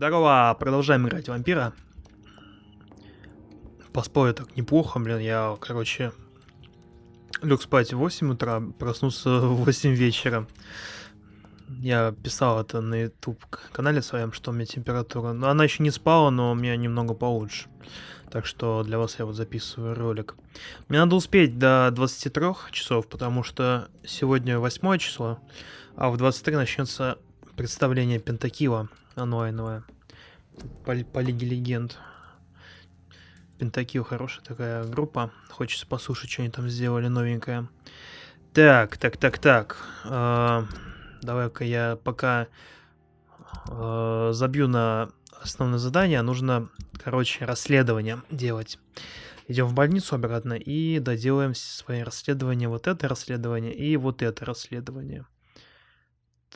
Здорово, продолжаем играть в вампира. Поспорю так неплохо, блин, я, короче, лег спать в 8 утра, проснулся в 8 вечера. Я писал это на YouTube канале своем, что у меня температура. Но она еще не спала, но у меня немного получше. Так что для вас я вот записываю ролик. Мне надо успеть до 23 часов, потому что сегодня 8 число, а в 23 начнется представление Пентакила онлайновое по Лиге Легенд. Пентакил хорошая такая группа. Хочется послушать, что они там сделали новенькое. Так. Давай-ка я пока забью на основное задание. Нужно, короче, расследование делать. Идем в больницу обратно и доделаем свои расследования. Вот это расследование и вот это расследование.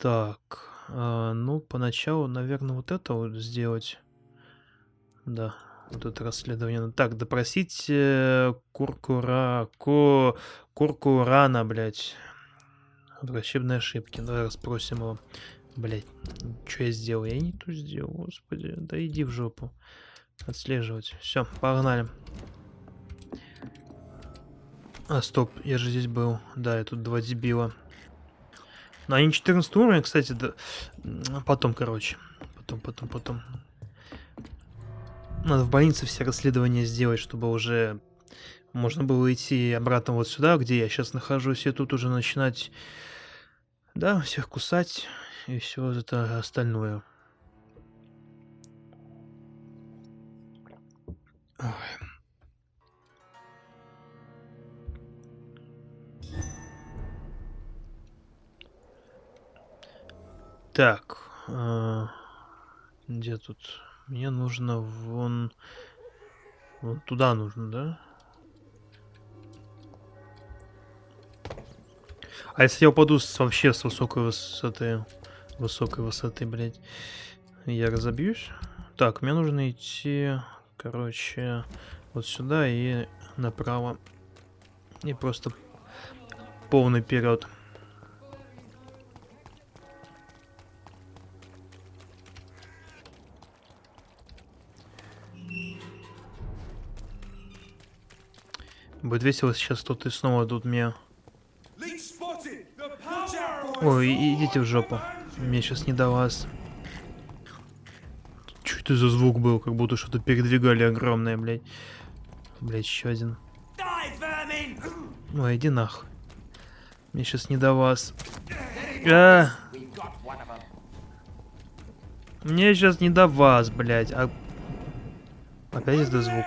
Так, ну, поначалу, наверное, вот это вот сделать. Да, вот это расследование. Так, допросить Куркурана, блядь. Врачебные ошибки. Давай расспросим его. Блядь, что я сделал? Я не то сделал, господи. Да иди в жопу. Отслеживать. Все, погнали. А, стоп, я же здесь был. Да, я тут два дебила. Ну, они 14 уровня, кстати, да. Потом, короче. Потом. Надо в больнице все расследования сделать, чтобы уже можно было идти обратно вот сюда, где я сейчас нахожусь, и тут уже начинать, да, всех кусать и все это остальное. Ой. Так, где тут? Мне нужно вон туда нужно, да? А если я упаду вообще с высокой высоты, блядь, я разобьюсь? Так, мне нужно идти, короче, вот сюда и направо. И просто полный вперед. Будет весело сейчас, кто-то снова тут меня... Ой, идите в жопу. Мне сейчас не до вас. Что это за звук был? Как будто что-то передвигали огромное, блядь. Блядь, еще один. Ой, иди нахуй. Мне сейчас не до вас. Мне сейчас не до вас, блядь. Опять это звук.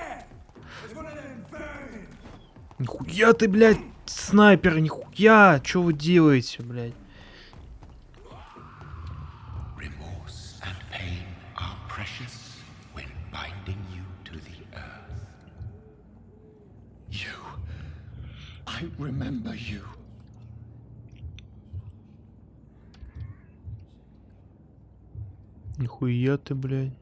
Нихуя ты, блядь, снайпер, нихуя. Что вы делаете, блядь? Remember you. Нихуя ты, блядь.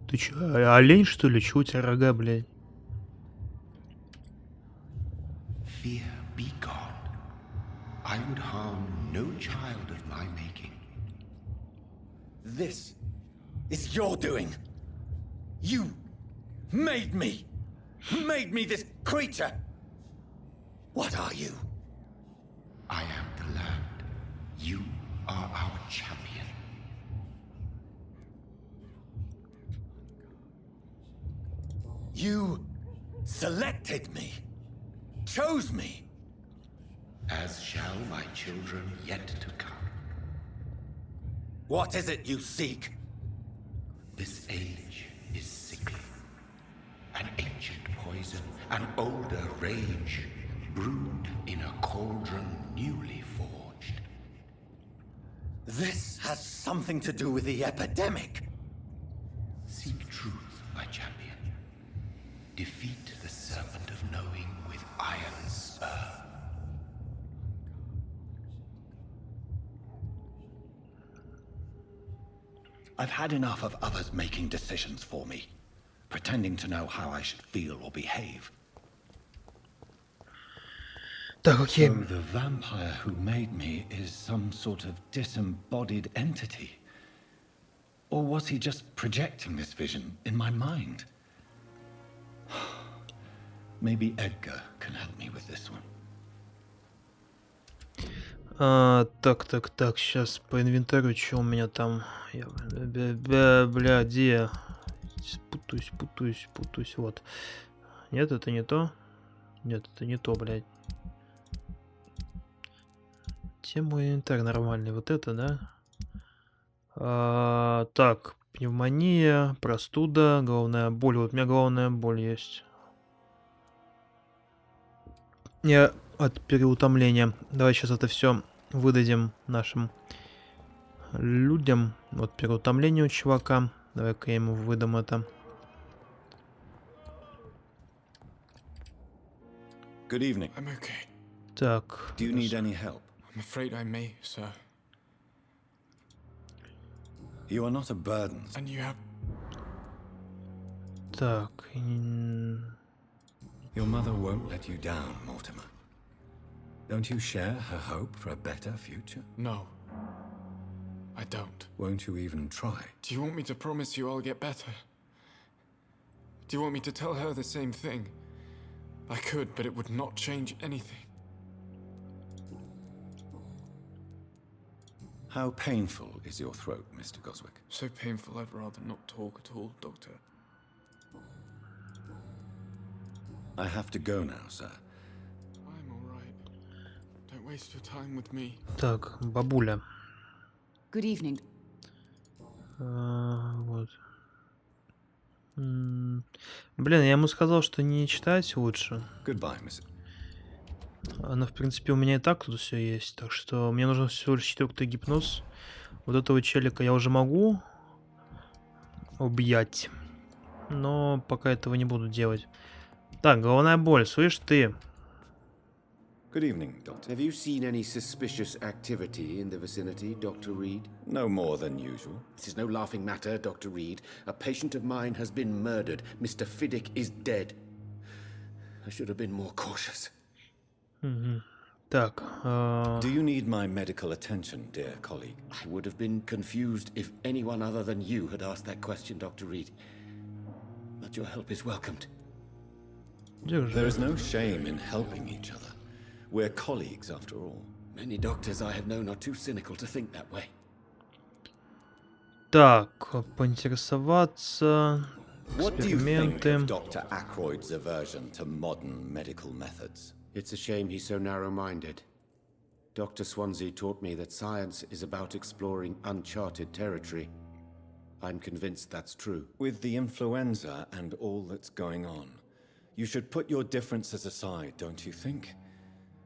Ты чё, олень, что ли? Чего у тебя рога, блядь? Fear be gone. I would harm no child of my making. This is your doing. You made me. Made me this creature. What are you? I am the land. You are our champion. You selected me. Chose me. As shall my children yet to come. What is it you seek? This age is sickly. An ancient poison, an older rage, brewed in a cauldron newly forged. This has something to do with the epidemic. Seek truth, my champion. Defeat the serpent of knowing with iron spur. I've had enough of others making decisions for me. Pretending to know how I should feel or behave. Так, окей. So the vampire who made me is some sort of disembodied entity? Or was he just projecting this vision in my mind? Maybe Edgar can help me with this one. Так, сейчас по инвентарю, что у меня там? Бля, где? Путаюсь, вот. Нет, это не то. Нет, это не то, блядь. Где мой инвентарь нормальный? Вот это, да? Так, пневмония, простуда, головная боль. Вот у меня головная боль есть. Я от переутомления. Давай сейчас это все выдадим нашим людям. Вот переутомление у чувака. Давай-ка я ему выдам это. Good evening. I'm okay. Так. Do you need any help? I'm afraid I may, sir. You are not a burden. And you have... Так. Your mother won't let you down, Mortimer. Don't you share her hope for a better future? No. I don't. Won't you even try? Do you want me to promise you I'll get better? Do you want me to tell her the same thing? I could, but it would not change anything. How painful is your throat, Mr. Goswick? So painful I'd rather not talk at all, Doctor. I have to go now, sir. I'm alright. Don't waste your time with me. Так, бабуля. Good evening. Вот. Блин, я ему сказал, что не читать лучше. Goodbye, Miss. Она, в принципе, у меня и так тут все есть. Так что мне нужен всего лишь 4-й гипноз. Вот этого челика я уже могу убить. Но пока этого не буду делать. Так, головная боль, слышь ты. Good evening, Doctor. Have you seen any suspicious activity in the vicinity, Dr. Reed? No more than usual. This is no laughing matter, Dr. Reed. A patient of mine has been murdered. Mr. Fiddick is dead. I should have been more cautious. Так. Do you need my medical attention, dear colleague? I would have been confused if anyone other than you had asked that question, Dr. Reed. But your help is welcomed. There is no shame in helping each other. We're colleagues, after all. Many doctors I have known are too cynical to think that way. Так, поинтересоваться. What do you think Эксперименты. of Dr. Ackroyd's aversion to modern medical methods? It's a shame he's so narrow-minded. Dr. Swansea taught me that science is about exploring uncharted territory. I'm convinced that's true. With the influenza and all that's going on, you should put your differences aside, don't you think?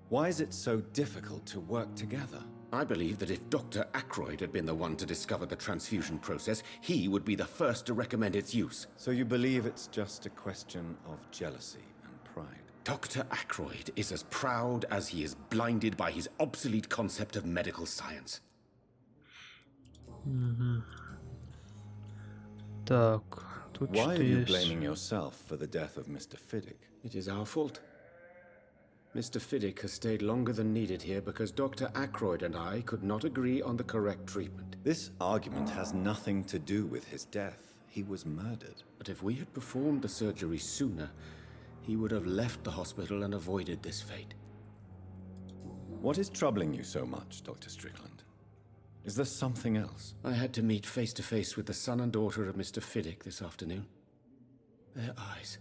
Why is it so difficult to work together? I believe that if Dr. Ackroyd had been the one to discover the transfusion process, he would be the first to recommend its use. So you believe it's just a question of jealousy and pride? Dr. Ackroyd is as proud as he is blinded by his obsolete concept of medical science. Так, тут Why что are you есть? blaming yourself for the death of Mr. Fiddick? It is our fault. Mr. Fiddick has stayed longer than needed here because Dr. Ackroyd and I could not agree on the correct treatment. This argument has nothing to do with his death. He was murdered. But if we had performed the surgery sooner, he would have left the hospital and avoided this fate. What is troubling you so much, Dr. Strickland? Is there something else? I had to meet face to face with the son and daughter of Mr. Fiddick this afternoon. Their eyes.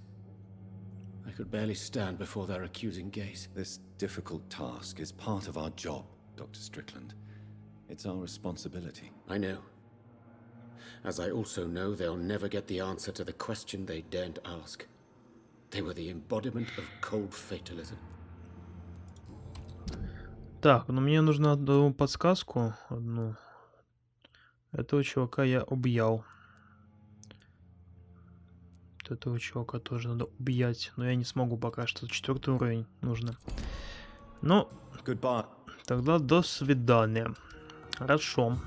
I could barely stand before their accusing gaze. This difficult task is part of our job, Dr. Strickland. It's our responsibility. I know. As I also know they'll never get the answer to the question they daren't ask. They were the embodiment of cold fatalism. Так, ну мне нужно одну подсказку. Одну. Этого чувака я убьял. Вот этого чувака тоже надо убить. Но я не смогу пока что. 4-й уровень нужно. Ну, Goodbye. тогда до свидания. Хорошо.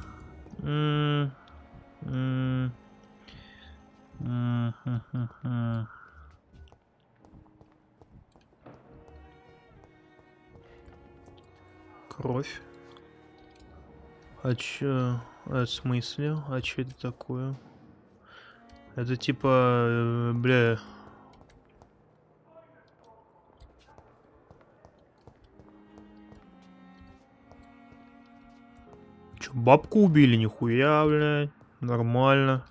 Кровь. А чё? В смысле? А чё это такое? Это типа, бля... Чё, бабку убили? Нихуя, блядь. Нормально.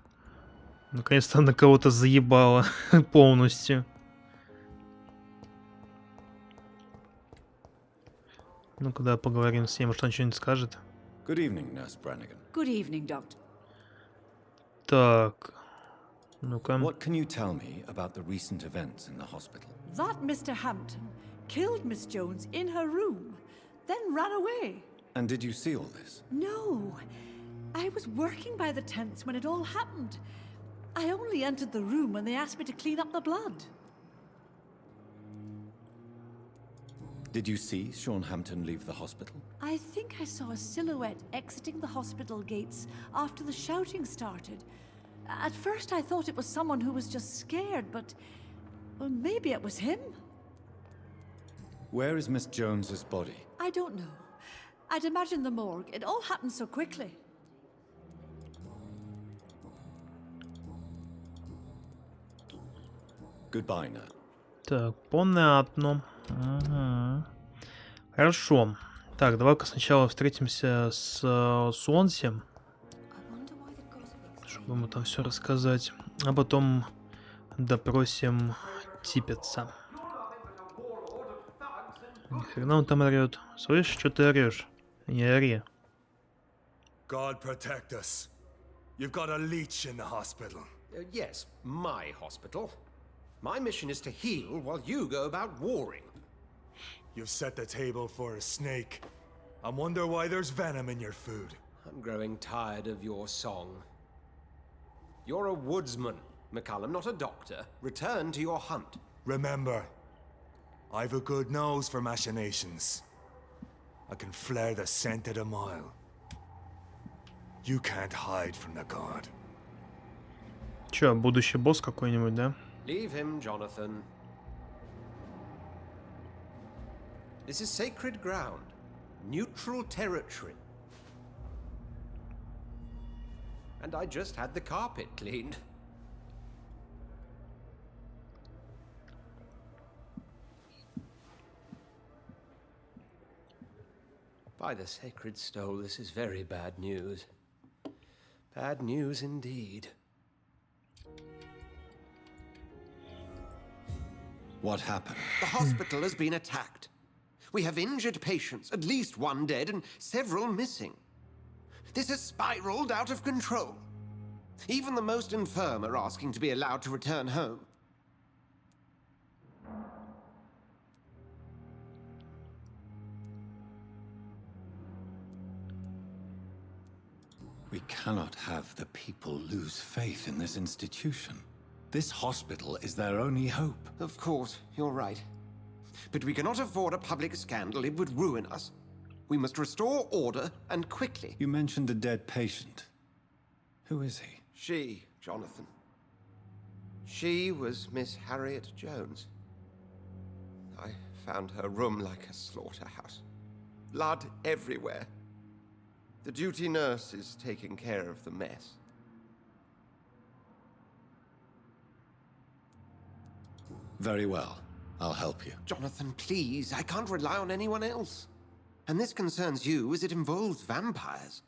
Наконец-то на кого-то заебало полностью. Ну-ка, да, поговорим с ним, может, он что-нибудь скажет. Good evening, Nurse Brannigan. Good evening, Doctor. Так. Ну-ка. What can you tell me about the recent events in the hospital? That Mr. Hampton killed Miss Jones in her room, then ran away. And did you see all this? No, I was working by the tents when it all happened. I only entered the room when they asked me to clean up the blood. Did you see Sean Hampton leave the hospital? I think I saw a silhouette exiting the hospital gates after the shouting started. At first I thought it was someone who was just scared, but... well, maybe it was him? Where is Miss Jones's body? I don't know. I'd imagine the morgue. It all happened so quickly. Goodbye, Nurse. Так, понятно. Угу. Хорошо. Так, давай-ка сначала встретимся с Суонси, чтобы ему там все рассказать. А потом допросим Типеца. Ни хрена он там орёт. Слышишь, что ты орёшь? Не ори. God protect us. You've got a leech in the hospital. Yes, my hospital. My mission is to heal while you go about warring. You've set the table for a snake. I wonder why there's venom in your food. I'm growing tired of your song. You're a woodsman, McCallum, not a doctor. Return to your hunt. Remember, I've a good nose for machinations. I can flare the scent at a mile. You can't hide from the god. Чё, будущий босс какой-нибудь, да? Leave him, Jonathan. This is sacred ground. Neutral territory. And I just had the carpet cleaned. By the sacred stole, this is very bad news. Bad news indeed. What happened? The hospital has been attacked. We have injured patients, at least one dead and several missing. This has spiraled out of control. Even the most infirm are asking to be allowed to return home. We cannot have the people lose faith in this institution. This hospital is their only hope. Of course, you're right. But we cannot afford a public scandal. It would ruin us. We must restore order, and quickly. You mentioned a dead patient. Who is he? She, Jonathan. She was Miss Harriet Jones. I found her room like a slaughterhouse. Blood everywhere. The duty nurse is taking care of the mess. Very well. I'll help you. Jonathan, please. I can't rely on anyone else. And this concerns you as it involves vampires.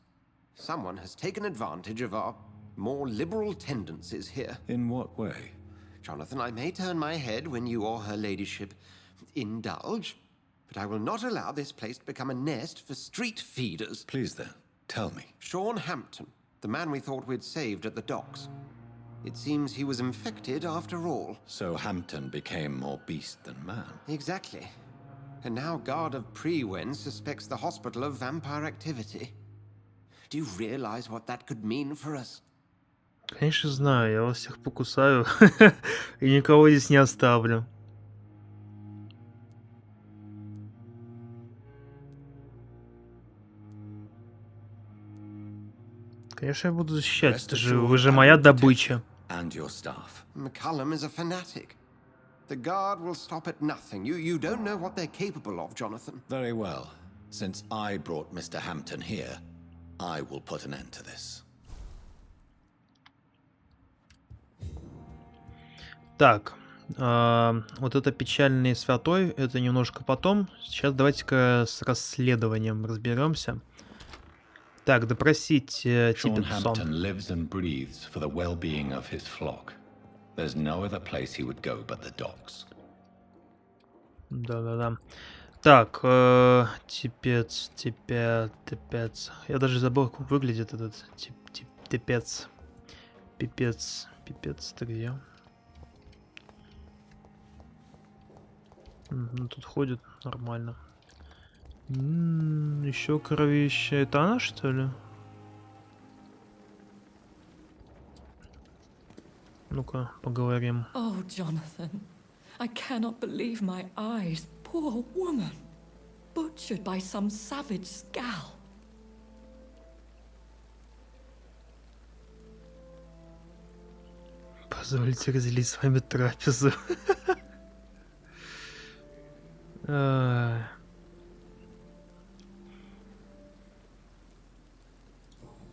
Someone has taken advantage of our more liberal tendencies here. In what way? Jonathan, I may turn my head when you or her ladyship indulge, but I will not allow this place to become a nest for street feeders. Please then, tell me. Sean Hampton, the man we thought we'd saved at the docks. It seems he was infected after all. So Hampton became more beast than man. Exactly. And now Guard of Prewen suspects the hospital of vampire activity. Do you realize what that could mean for us? Конечно знаю, я вас всех покусаю и никого здесь не оставлю. Конечно, я буду защищать, это же, вы же моя добыча. And your staff. McCallum is a fanatic. The Guard will stop at nothing. You don't know what they're capable of, Jonathan. Very well. Since I brought Mr. Hampton here, I will put an end to this. Так, вот это печальный святой, это немножко потом. Сейчас давайте-ка с расследованием разберемся. Так, допросить Sean Типпетсон. Hampton lives and breathes for the well-being of his flock. There's no other place he would go but the docks. Да-да-да. Так, типец. Я даже забыл, как выглядит этот типец. Пипец, ты где? Ну, тут ходит нормально. Еще кровище. Это она, что ли? Ну-ка, поговорим. Oh, Jonathan, I cannot believe my eyes. Poor woman, butchered by some savage scowl. Позвольте разделить с вами трапезу.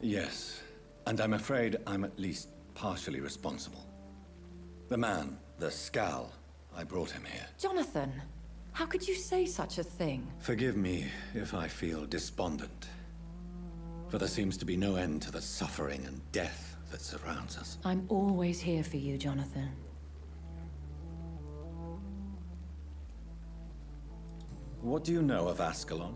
Yes, and I'm afraid I'm at least partially responsible. The man, the scowl, I brought him here. Jonathan, how could you say such a thing? Forgive me if I feel despondent, for there seems to be no end to the suffering and death that surrounds us. I'm always here for you, Jonathan. What do you know of Ascalon?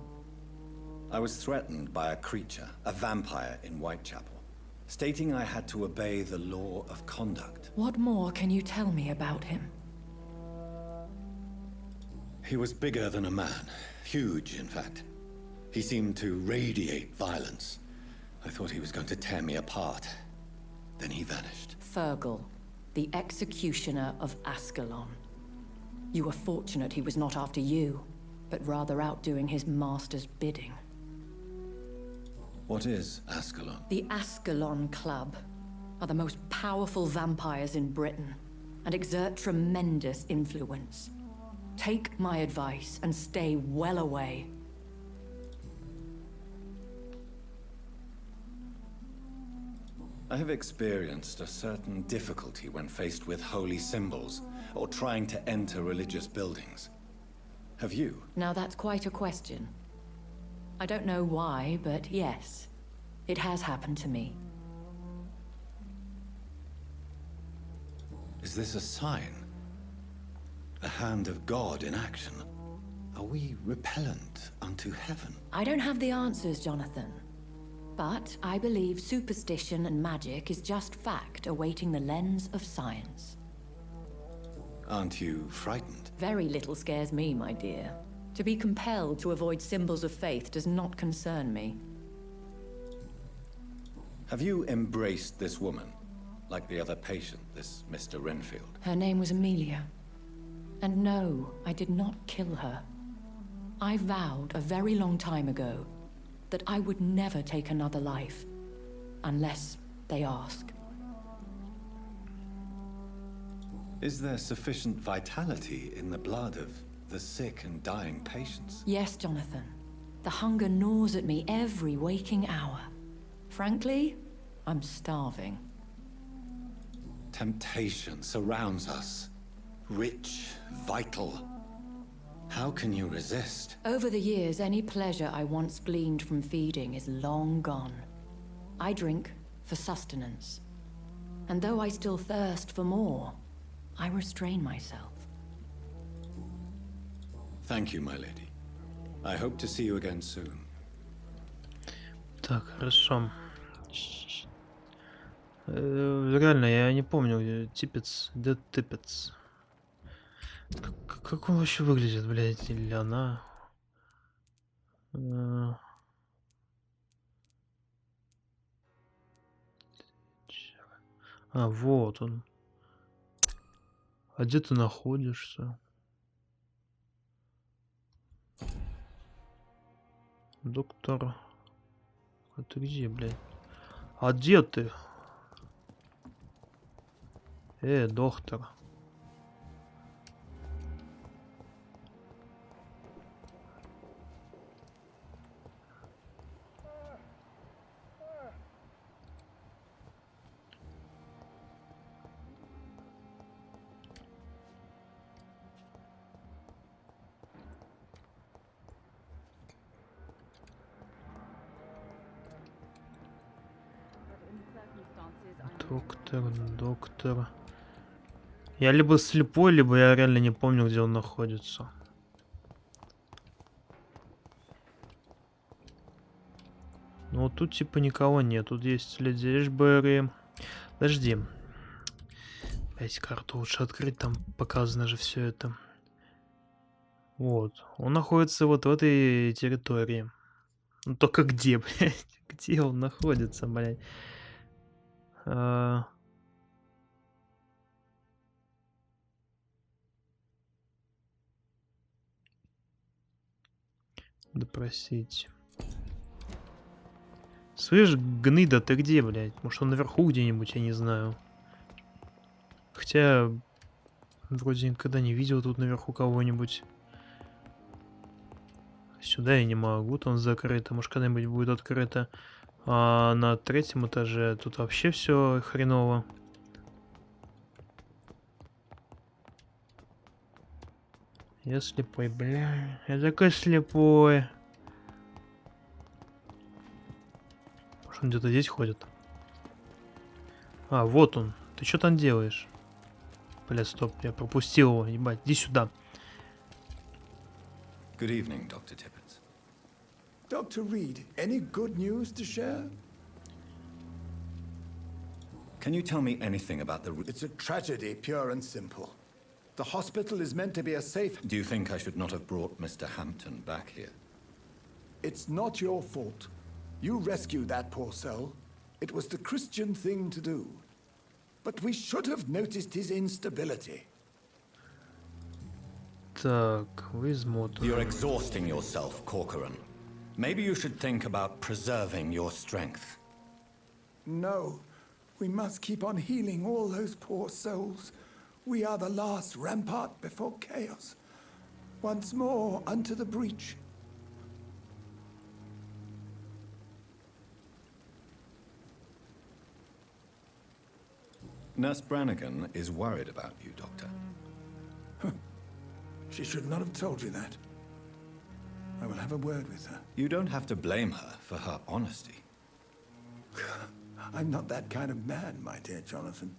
I was threatened by a creature, a vampire in Whitechapel, stating I had to obey the law of conduct. What more can you tell me about him? He was bigger than a man, huge in fact. He seemed to radiate violence. I thought he was going to tear me apart. Then he vanished. Fergal, the executioner of Ascalon. You were fortunate he was not after you, but rather out doing his master's bidding. What is Ascalon? The Ascalon Club are the most powerful vampires in Britain and exert tremendous influence. Take my advice and stay well away. I have experienced a certain difficulty when faced with holy symbols or trying to enter religious buildings. Have you? Now that's quite a question. I don't know why, but yes, it has happened to me. Is this a sign? The hand of God in action? Are we repellent unto heaven? I don't have the answers, Jonathan. But I believe superstition and magic is just fact awaiting the lens of science. Aren't you frightened? Very little scares me, my dear. To be compelled to avoid symbols of faith does not concern me. Have you embraced this woman? Like the other patient, this Mr. Renfield? Her name was Amelia. And no, I did not kill her. I vowed a very long time ago that I would never take another life, unless they ask. Is there sufficient vitality in the blood of the sick and dying patients? Yes, Jonathan. The hunger gnaws at me every waking hour. Frankly, I'm starving. Temptation surrounds us. Rich, vital. How can you resist? Over the years, any pleasure I once gleaned from feeding is long gone. I drink for sustenance. And though I still thirst for more, I restrain myself. Thank you, my lady. I hope to see you again soon. Так, хорошо. Реально, я не помню, где Типпетс. Где Типпетс? Как он вообще выглядит, блядь, или она? Вот он. А где ты находишься? Доктор. А ты где, блядь? А где ты? Доктор. Доктор. Я либо слепой, либо я реально не помню, где он находится. Ну вот тут типа никого нет. Тут есть леди Эшбери. Подожди. Опять карту лучше открыть, там показано же все это. Вот. Он находится вот в этой территории. Ну только где, блядь? Где он находится, блядь? Допросить. Слышь, гнида, ты где, блядь? Может, он наверху где-нибудь, я не знаю. Хотя, вроде никогда не видел тут наверху кого-нибудь. Сюда я не могу, там закрыто. Может, когда-нибудь будет открыто. А на третьем этаже тут вообще все хреново. Я слепой, бля. Я такой слепой. Может, он где-то здесь ходит? А, вот он. Ты что там делаешь? Бля, стоп, я пропустил его, ебать. Иди сюда. Good evening, Dr. Tippett. Dr. Reed, any good news to share? Can you tell me anything about the... It's a tragedy, pure and simple. The hospital is meant to be a safe... Do you think I should not have brought Mr. Hampton back here? It's not your fault. You rescued that poor soul. It was the Christian thing to do. But we should have noticed his instability. Так, вы измотаны. You're exhausting yourself, Corcoran. Maybe you should think about preserving your strength. No, we must keep on healing all those poor souls. We are the last rampart before chaos. Once more unto the breach. Nurse Brannigan is worried about you, Doctor. She should not have told you that. I will have a word with her. You don't have to blame her for her honesty. I'm not that kind of man, my dear Jonathan.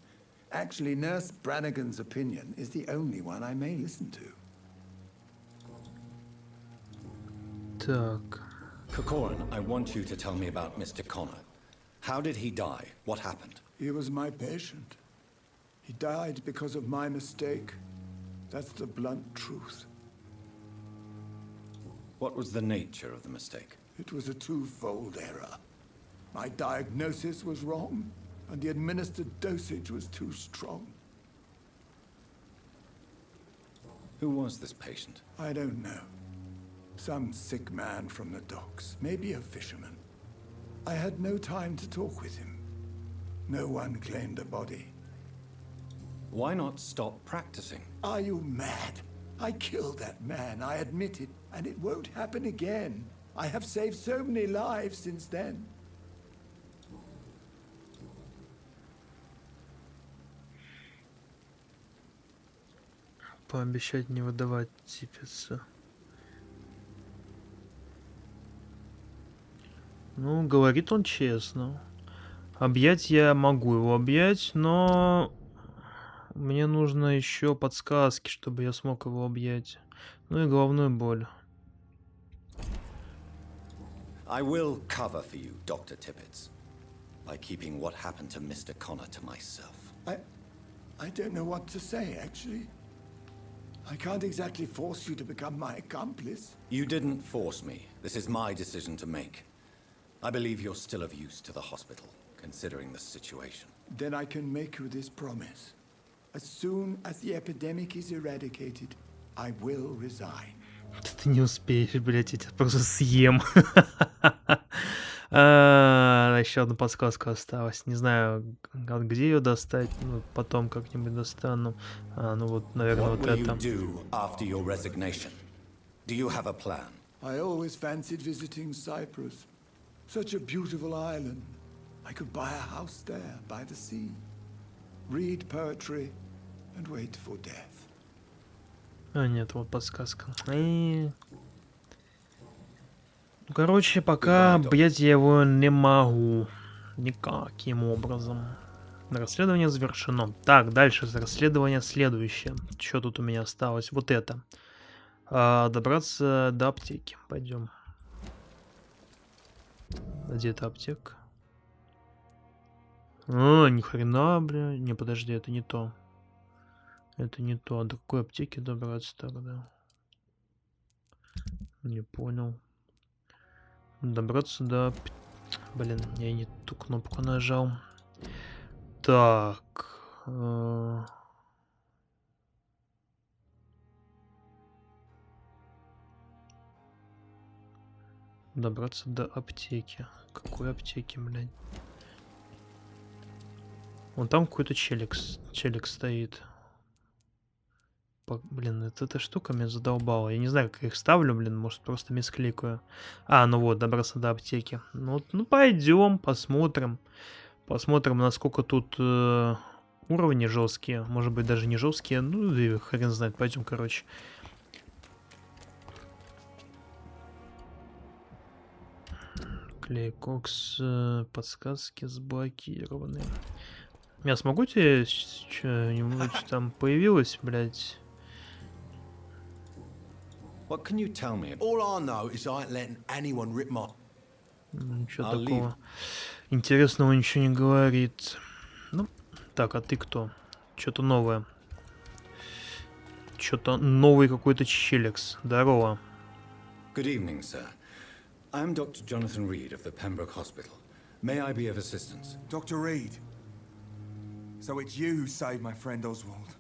Actually, Nurse Brannigan's opinion is the only one I may listen to. Так. Corcoran, I want you to tell me about Mr. Connor. How did he die? What happened? He was my patient. He died because of my mistake. That's the blunt truth. What was the nature of the mistake? It was a twofold error. My diagnosis was wrong, and the administered dosage was too strong. Who was this patient? I don't know. Some sick man from the docks, maybe a fisherman. I had no time to talk with him. No one claimed a body. Why not stop practicing? Are you mad? I killed that man, I admit it, and it won't happen again. I have saved so many lives since then. Пообещать не выдавать Типпетса. Ну, говорит он честно. Объять я могу его объять, но мне нужно еще подсказки, чтобы я смог его объять. Ну и головную боль. I will cover for you, Dr. Tippett, by keeping what happened to Mr. Connor to myself. I don't know what to say, actually. I can't exactly force you to become my accomplice. You didn't force me. This is my decision to make. I believe you're still of use to the hospital, considering the situation. Then I can make you this promise. As soon as the epidemic is eradicated, I will resign. Ты не успеешь, блядь, я тебя просто съем. Еще одна подсказка осталась. Не знаю, где ее достать. Ну, потом как-нибудь достану. Ну вот, наверное, вот это. What will you do after your resignation? Do you have a plan? I always fancied visiting Cyprus. Such a beautiful island. I could buy a house there, by the sea. Read poetry and wait for death. А, нет, вот подсказка. Ну, короче, пока объять я его не могу. Никаким образом. Расследование завершено. Так, дальше расследование следующее. Что тут у меня осталось? Вот это. Добраться до аптеки. Пойдем. Где это аптека? Ни хрена, бля. Не, подожди, это не то. Это не то. До какой аптеки добраться тогда? Не понял. Добраться до... Блин, я не ту кнопку нажал. Так. Добраться до аптеки. Какой аптеки, блядь? Вон там какой-то челик стоит. Блин, эта штука меня задолбала. Я не знаю, как я их ставлю, блин. Может, просто мискликаю. Ну вот, добраться до аптеки. Ну пойдем, посмотрим. Посмотрим, насколько тут уровни жесткие. Может быть, даже не жесткие. Ну, и хрен знает. Пойдем, короче. Клей, кокс, подсказки сблокированы. Я смогу тебе что-нибудь там появилось, блядь? What can you tell me? All I know is I ain't letting anyone rip my... Ничего такого интересного ничего не говорит. Ну, так, а ты кто? Что-то новое. Что-то новый какой-то челикс. Здорово. Good evening, sir. I'm Dr. Jonathan Reed of the Pembroke Hospital. May I be of assistance? Dr. Reed. So it's you who saved my friend Oswald.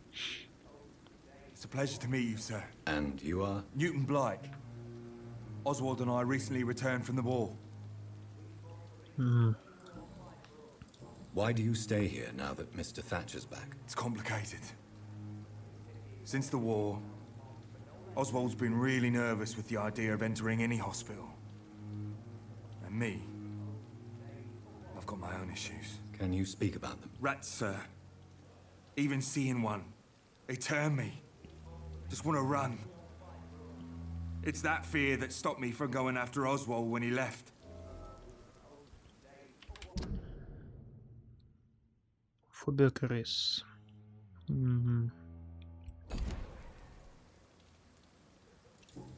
It's a pleasure to meet you, sir. And you are? Newton Blight. Oswald and I recently returned from the war. Why do you stay here now that Mr. Thatcher's back? It's complicated. Since the war, Oswald's been really nervous with the idea of entering any hospital. And me, I've got my own issues. Can you speak about them? Rats, sir. Even seeing one, they turn me. Just want to run. It's that fear that stopped me from going after Oswald when he left. Фобия крыс.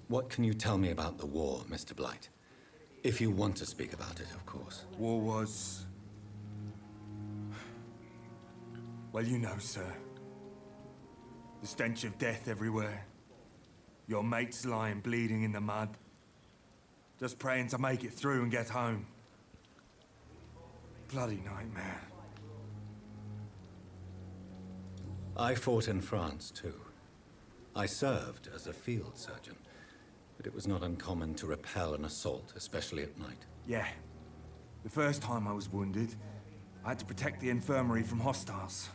What can you tell me about the war, Mr. Blight? If you want to speak about it, of course. War was... Well, you know, sir. The stench of death everywhere. Your mates lying bleeding in the mud. Just praying to make it through and get home. Bloody nightmare. I fought in France, too. I served as a field surgeon, but it was not uncommon to repel an assault, especially at night. Yeah. The first time I was wounded, I had to protect the infirmary from hostiles.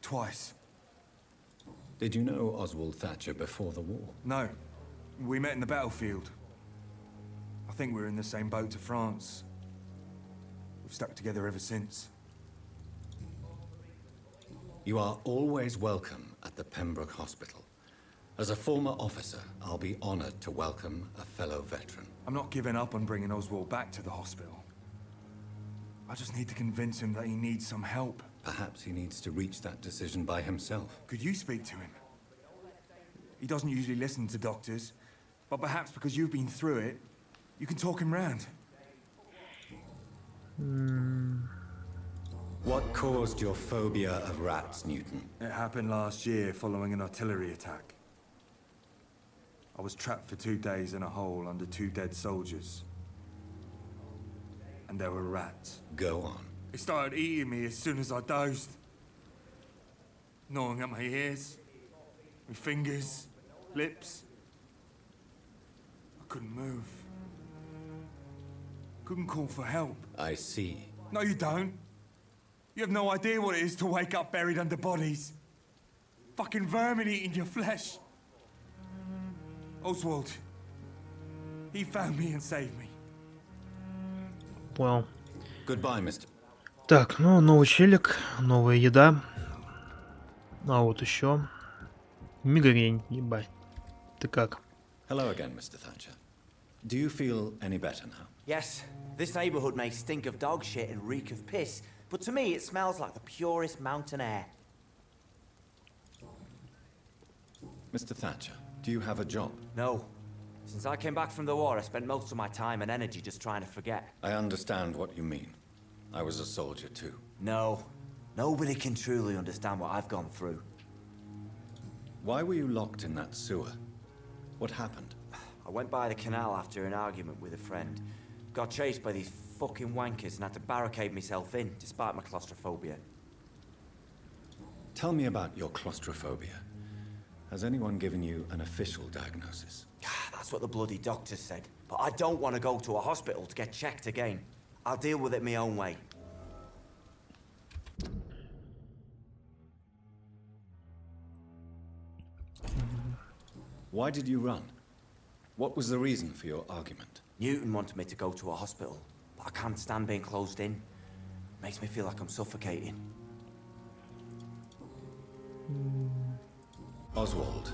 Twice. Did you know Oswald Thatcher before the war? No. We met in the battlefield. I think we were in the same boat to France. We've stuck together ever since. You are always welcome at the Pembroke Hospital. As a former officer, I'll be honored to welcome a fellow veteran. I'm not giving up on bringing Oswald back to the hospital. I just need to convince him that he needs some help. Perhaps he needs to reach that decision by himself. Could you speak to him? He doesn't usually listen to doctors, but perhaps because you've been through it, you can talk him round. What caused your phobia of rats, Newton? It happened last year following an artillery attack. I was trapped for 2 days in a hole under 2 dead soldiers. And there were rats. Go on. They started eating me as soon as I dozed. Gnawing at my ears, my fingers, lips. I couldn't move. Couldn't call for help. I see. No, you don't. You have no idea what it is to wake up buried under bodies. Fucking vermin eating your flesh. Oswald. He found me and saved me. Понял. Goodbye, Mr. Так, ну, новый челик, новая еда. А вот еще. Мигрень, ебать. Ты как? Hello again, Mr. Thatcher. Do you feel any better now? Yes, This neighborhood may stink of dog shit and reek of piss, but to me it smells like the purest mountain air. Mr. Thatcher, do you have a job? No. Since I came back from the war, I spent most of my time and energy just trying to forget. I understand what you mean. I was a soldier too. No. Nobody can truly understand what I've gone through. Why were you locked in that sewer? What happened? I went by the canal after an argument with a friend. Got chased by these fucking wankers and had to barricade myself in, despite my claustrophobia. Tell me about your claustrophobia. Has anyone given you an official diagnosis? That's what the bloody doctor said. But I don't want to go to a hospital to get checked again. I'll deal with it my own way. Why did you run? What was the reason for your argument? Newton wanted me to go to a hospital, but I can't stand being closed in. Makes me feel like I'm suffocating. Oswald,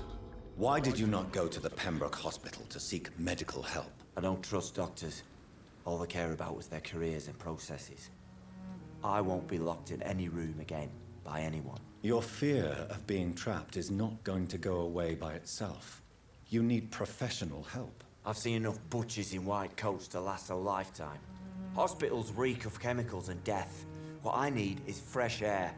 why did you not go to the Pembroke Hospital to seek medical help? I don't trust doctors. All they care about was their careers and processes. I won't be locked in any room again by anyone. Your fear of being trapped is not going to go away by itself. You need professional help. I've seen enough butchers in white coats to last a lifetime. Hospitals reek of chemicals and death. What I need is fresh air.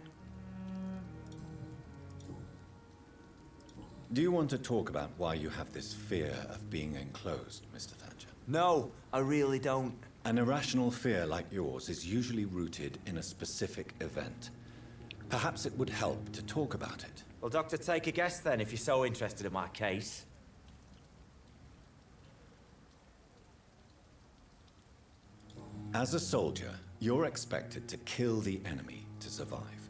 Do you want to talk about why you have this fear of being enclosed, Mr. Thatcher? No, I really don't. An irrational fear like yours is usually rooted in a specific event. Perhaps it would help to talk about it. Well, Doctor, take a guess then, if you're so interested in my case. As a soldier, you're expected to kill the enemy to survive.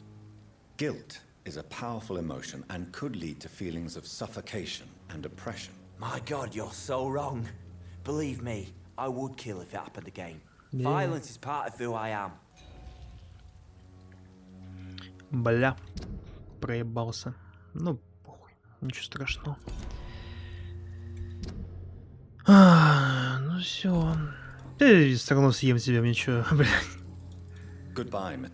Guilt is a powerful emotion and could lead to feelings of suffocation and oppression. My God, you're so wrong. Believe me, I would kill if it happened again. Yeah. Violence is part of who I am. Бля, проебался. Ну, похуй, ничего страшного. Ну все. Я все равно съем тебя, мне чё, блядь. Goodbye, man.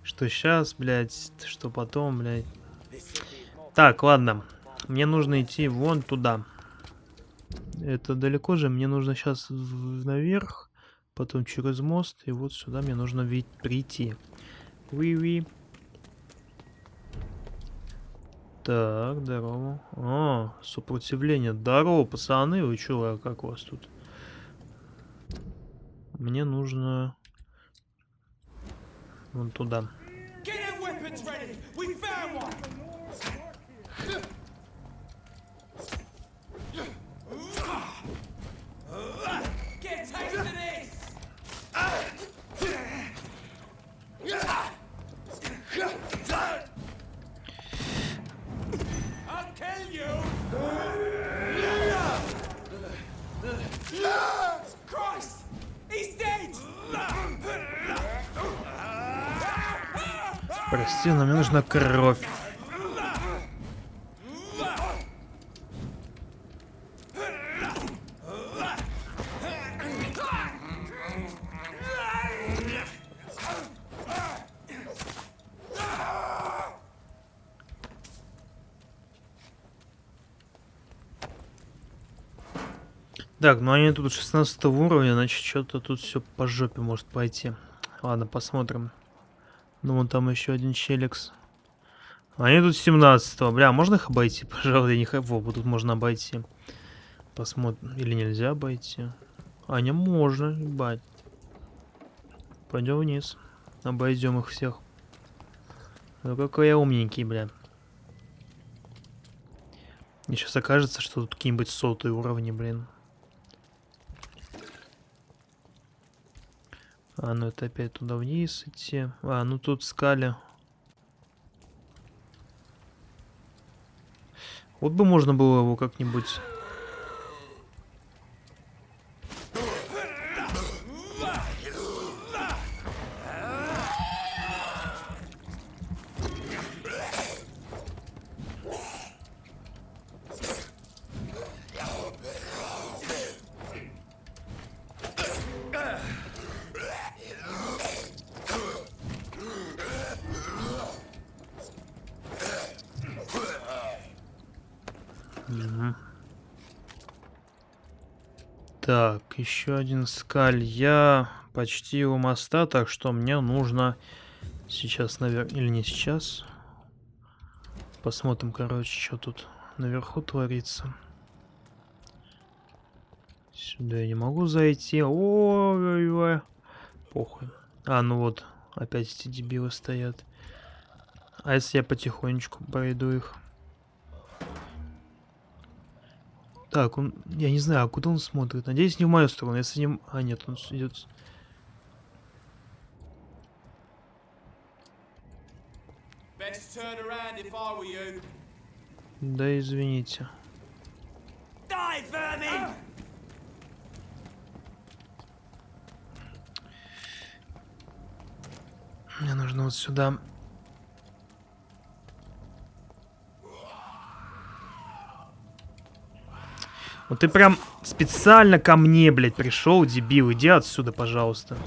Что сейчас, блядь, что потом, блядь. Так, ладно. Мне нужно идти вон туда. Это далеко же, мне нужно сейчас наверх, потом через мост, и вот сюда мне нужно прийти. Уи-уи. Так, здорово. О, сопротивление. Здорово, пацаны, вы чё, а как у вас тут? Мне нужно вон туда. Прости, но мне нужна кровь. Так, ну они тут 16 уровня, значит, что-то тут все по жопе может пойти. Ладно, посмотрим. Ну, вон там еще один челикс. Они тут 17-го. Бля, можно их обойти? Пожалуй, я не хочу. Во, тут можно обойти. Посмотрим. Или нельзя обойти? А, не можно, ебать. Пойдем вниз. Обойдем их всех. Ну, какой я умненький, бля. Мне сейчас окажется, что тут какие-нибудь 100-е уровни, блин. А, ну это опять туда вниз идти. А, ну тут скали. Вот бы можно было его как-нибудь... Угу. Так, еще один скаль. Я почти у моста, так что мне нужно сейчас наверх... Или не сейчас. Посмотрим, короче, что тут наверху творится. Сюда я не могу зайти. Ой-ой-ой. Похуй. А, ну вот, опять эти дебилы стоят. А если я потихонечку пройду их? Так, он... Я не знаю, а куда он смотрит? Надеюсь, не в мою сторону. Если не... А, нет, он идет... Да, извините. Мне нужно вот сюда. Вот ты прям специально ко мне, блядь, пришел, дебил. Иди отсюда, пожалуйста.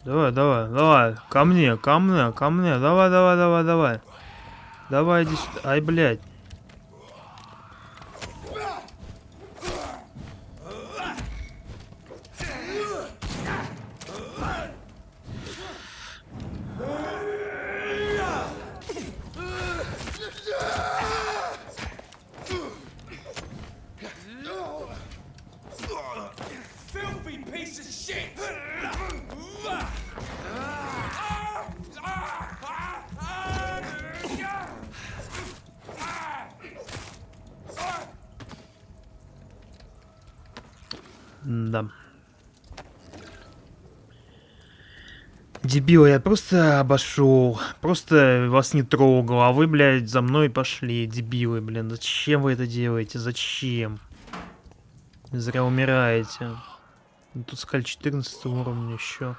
Давай, давай, давай. Ко мне, ко мне, ко мне. Давай, давай, давай, давай. Давай, иди сюда. Ай, блядь. Да. Дебил, я просто обошел. Просто вас не трогал. А вы, блядь, за мной пошли. Дебилы, блин. Зачем вы это делаете? Зачем? Зря умираете. Тут скаль 14 уровня еще.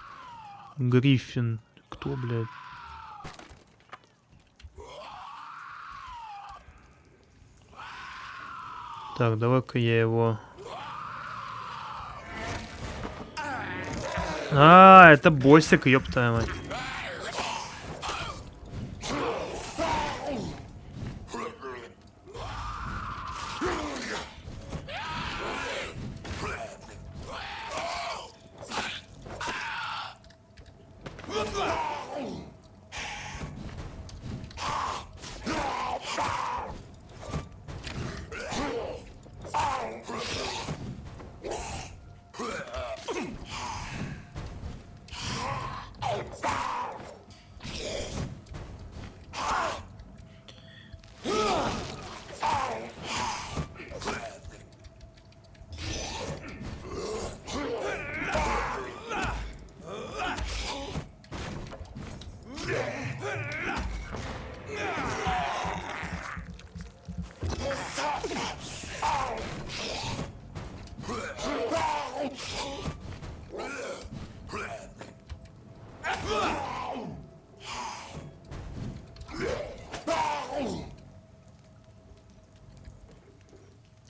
Гриффин. Кто, блядь? Так, давай-ка я его... А, это боссик, ёптая мать.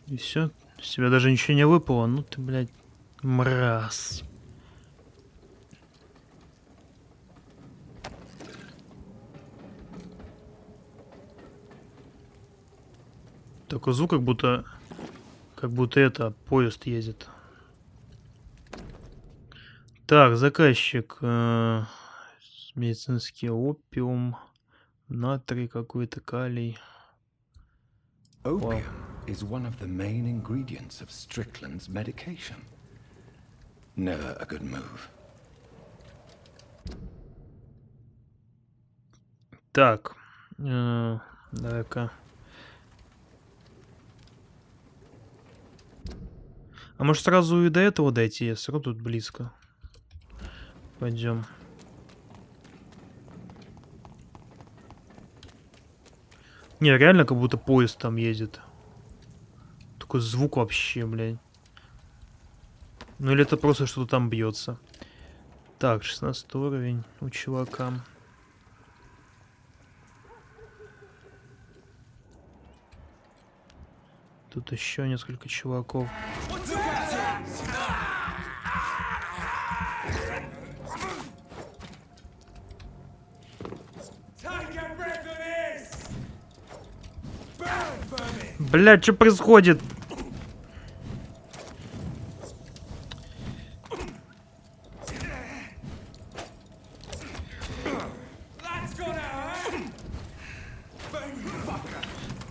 И все, с тебя даже ничего не выпало. Ну ты, блядь, мразь. Такой звук, как будто это поезд ездит. Так, заказчик. Медицинский опиум, натрий какой-то, калий. Opium is one of the main ingredients of Strickland's medication. Never a good move. Так, давай-ка. А может сразу и до этого дойти? Я сразу тут близко. Пойдем. Не, реально как будто поезд там едет. Такой звук вообще, блядь. Ну или это просто что-то там бьется. Так, 16 уровень у чувака. Тут еще несколько чуваков. Блядь, что происходит?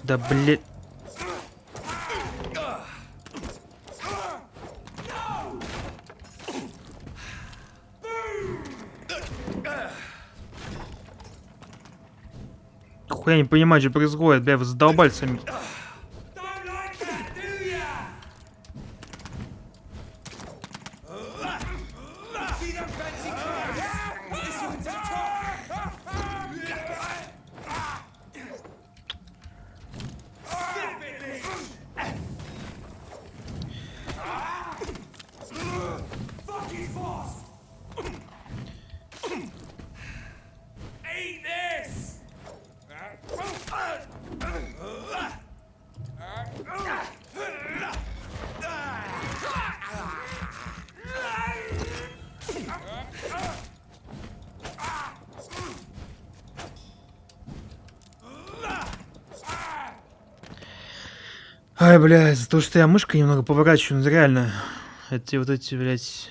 Да блядь. Хуя не понимаю, что происходит, бля, вы задолбали сами. Ай, блядь, за то, что я мышкой немного поворачиваю, ну реально. Эти, блядь...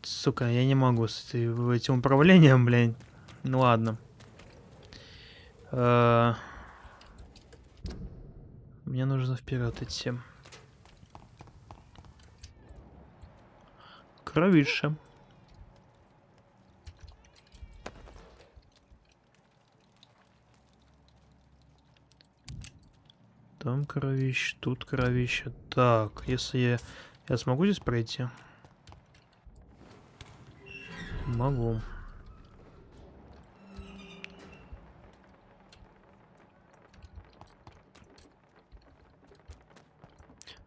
Сука, я не могу с этим управлением, блядь. Ну ладно. Мне нужно вперед идти. Кровище. Там кровище, тут кровище. Так, если я смогу здесь пройти? Могу.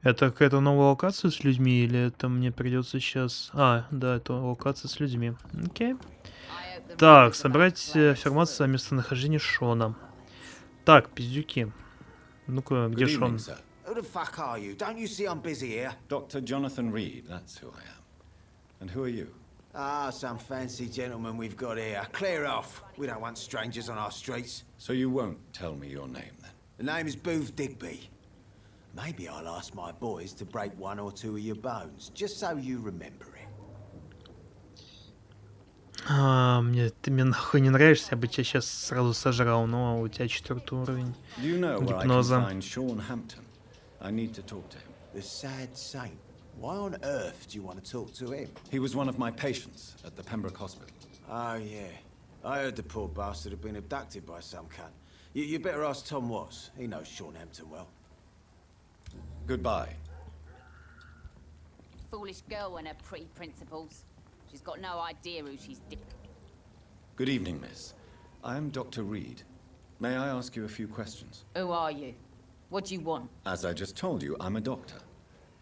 Это какая-то новая локация с людьми, или это мне придется сейчас... А, да, это локация с людьми. Окей. Так, собрать информацию о местонахождении Шона. Так, пиздюки. Ну-ка, где Шон? Who the fuck are you? Don't you see I'm busy here? Dr. Jonathan Reed, that's who I am. And who are you? Ah, some fancy gentleman we've got here. Clear off. We don't want strangers on our streets. So you won't tell me your name, then? The name is Booth Digby. Maybe I'll ask my boys to break one or two of your bones, just so you remember it. Ты мне нахуй не нравишься, я бы тебя сейчас сразу сожрал, но у тебя 4-й уровень гипноза. I need to talk to him. The sad saint. Why on earth do you want to talk to him? He was one of my patients at the Pembroke Hospital. Oh, yeah. I heard the poor bastard had been abducted by some cunt. You better ask Tom Watts. He knows Sean Hampton well. Goodbye. Foolish girl and her pretty principles. She's got no idea who she's Good evening, miss. I am Dr. Reed. May I ask you a few questions? Who are you? What do you want? As I just told you, I'm a doctor.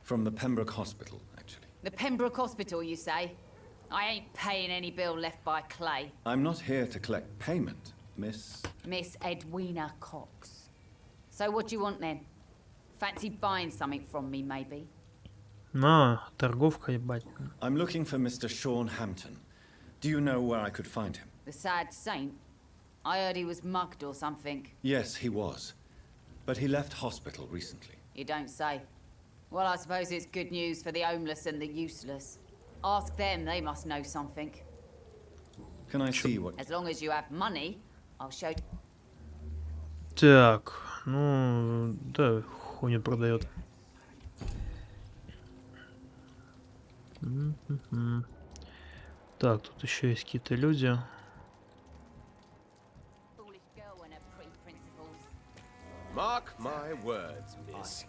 From the Pembroke Hospital, actually. The Pembroke Hospital, you say? I ain't paying any bill left by Clay. I'm not here to collect payment, miss... Miss Edwina Cox. So what do you want then? Fancy buying something from me, maybe? Торговка, ебать. I'm looking for Mr. Sean Hampton. Do you know where I could find him? The sad saint? I heard he was mugged or something. Yes, he was. But he left hospital recently. You don't say. Well, I suppose it's good news for the homeless and the useless. Ask them, they must know something. Can I see what... As long as you have money, I'll show you. Так, ну, да, хуйню продает. Так, тут еще есть какие-то люди. Mark my words, miss.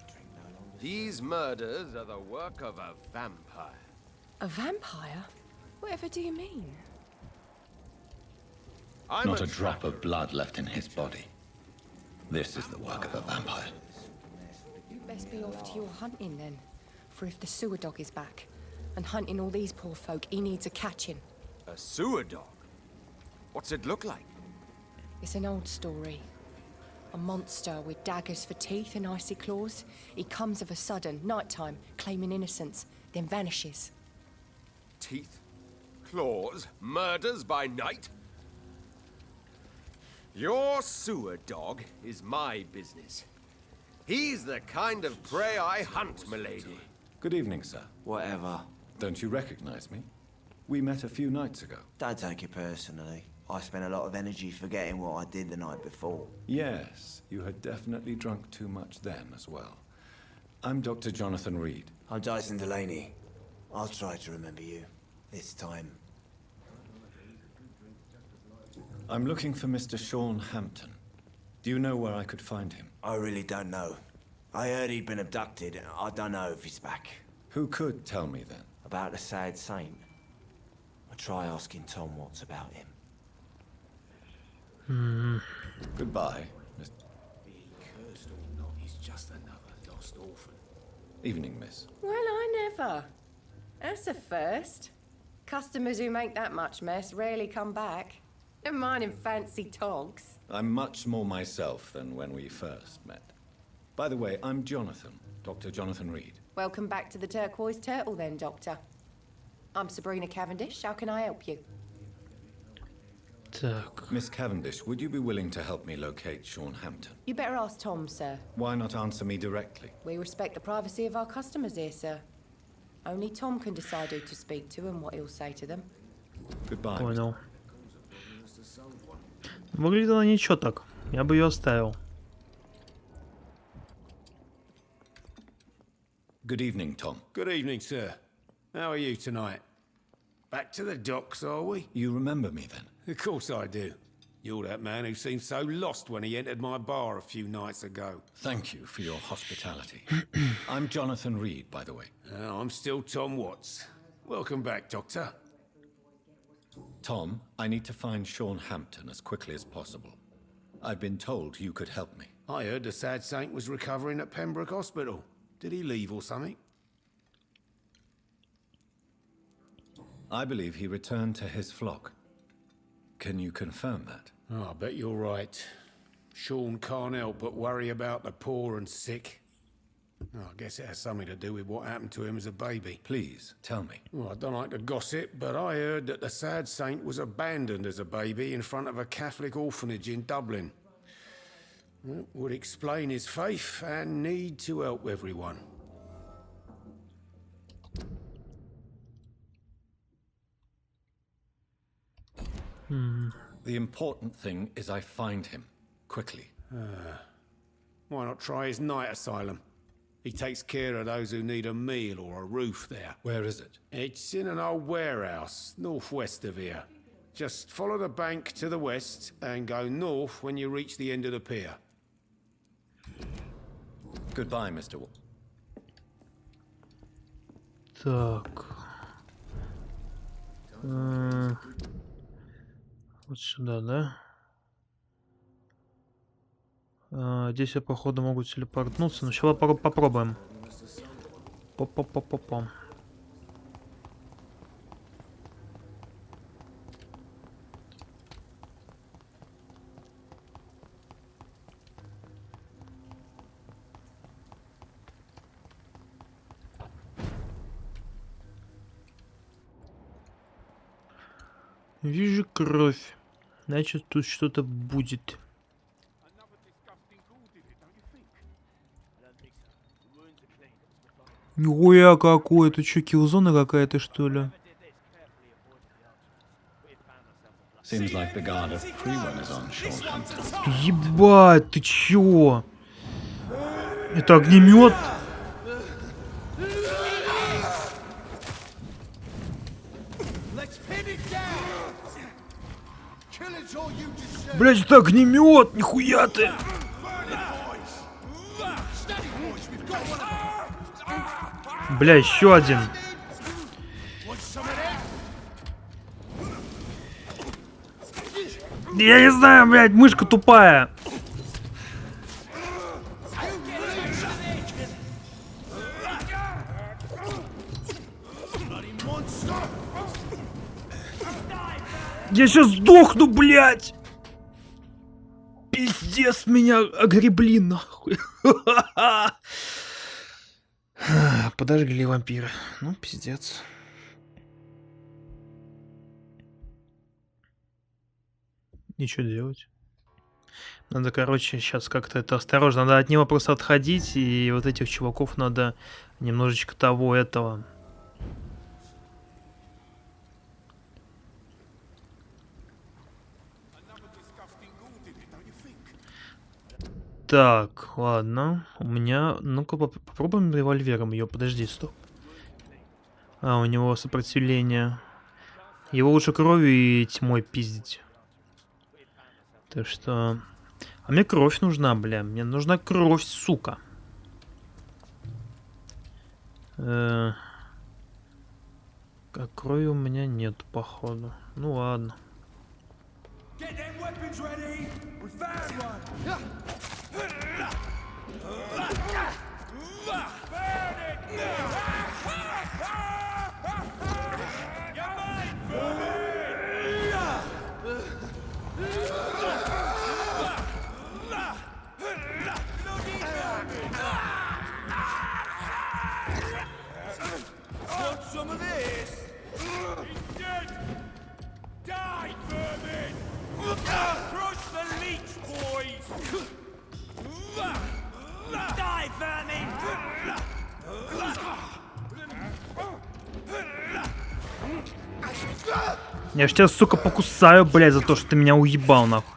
These murders are the work of a vampire. A vampire? Whatever do you mean? Not a drop of blood left in his body. This is the work of a vampire. You best be off to your hunting then. For if the sewer dog is back, and hunting all these poor folk, he needs a catching. A sewer dog? What's it look like? It's an old story. A monster with daggers for teeth and icy claws. He comes of a sudden, nighttime, claiming innocence, then vanishes. Teeth? Claws? Murders by night? Your sewer dog is my business. He's the kind of prey I hunt, milady. Good evening, sir. Whatever. Don't you recognize me? We met a few nights ago. Don't take it personally. I spent a lot of energy forgetting what I did the night before. Yes, you had definitely drunk too much then as well. I'm Dr. Jonathan Reed. I'm Dyson Delaney. I'll try to remember you. This time. I'm looking for Mr. Sean Hampton. Do you know where I could find him? I really don't know. I heard he'd been abducted. I don't know if he's back. Who could tell me then? About the sad saint. I'll try asking Tom what's about him. Goodbye, Miss... Be cursed or not, he's just another lost orphan. Evening, miss. Well, I never. That's a first. Customers who make that much mess rarely come back. Never mind in fancy togs. I'm much more myself than when we first met. By the way, I'm Jonathan, Dr. Jonathan Reed. Welcome back to the Turquoise Turtle then, Doctor. I'm Sabrina Cavendish. How can I help you? Miss Cavendish, would you be willing to help me locate Sean Hampton? You better ask Tom, sir. Why not answer me directly? We respect the privacy of our customers here, sir. Only Tom can decide who to speak to and what he'll say to them. Goodbye. Понял. Выглядит она ничего так. Я бы ее оставил. Good evening, Tom. Good evening, sir. How are you tonight? Back to the docks, are we? You remember me then? Of course I do. You're that man who seemed so lost when he entered my bar a few nights ago. Thank you for your hospitality. I'm Jonathan Reed, by the way. I'm still Tom Watts. Welcome back, Doctor. Tom, I need to find Sean Hampton as quickly as possible. I've been told you could help me. I heard the sad saint was recovering at Pembroke Hospital. Did he leave or something? I believe he returned to his flock. Can you confirm that? Oh, I bet you're right. Sean can't help but worry about the poor and sick. Oh, I guess it has something to do with what happened to him as a baby. Please, tell me. Well, I don't like to gossip, but I heard that the sad saint was abandoned as a baby in front of a Catholic orphanage in Dublin. Well, would explain his faith and need to help everyone. The important thing is I find him, quickly. Why not try his night asylum? He takes care of those who need a meal or a roof there. Where is it? It's in an old warehouse, northwest of here. Just follow the bank to the west and go north when you reach the end of the pier. Goodbye, Mr. Wall. Так. Вот сюда, да? Здесь я, походу, могу телепортнуться. Но сейчас попробуем. По-по-по-по-по. Вижу кровь. Значит, тут что-то будет. Нихуя какой, это что, киллзона какая-то, что ли? Ебать, ты чё? Это огнемет? Блять, это огнемет, нихуя ты! Бля, еще один. Я не знаю, блядь, мышка тупая. Я сейчас сдохну, блядь. Пиздец, меня огребли нахуй. Подожгли вампира. Ну, пиздец. Ничего делать. Надо, короче, сейчас как-то это осторожно. Надо от него просто отходить, и вот этих чуваков надо немножечко того, этого. Так, ладно. У меня... Ну-ка, попробуем револьвером ее. Подожди, стоп. А, у него сопротивление. Его лучше кровью и тьмой пиздить. Так что... А мне кровь нужна, бля. Мне нужна кровь, сука. А крови у меня нет, походу. Ну ладно. Some of this? He's dead! Die, vermin! Crush the leech, boys! Die, vermin! Я ж тебя, сука, покусаю, блядь, за то, что ты меня уебал, нахуй.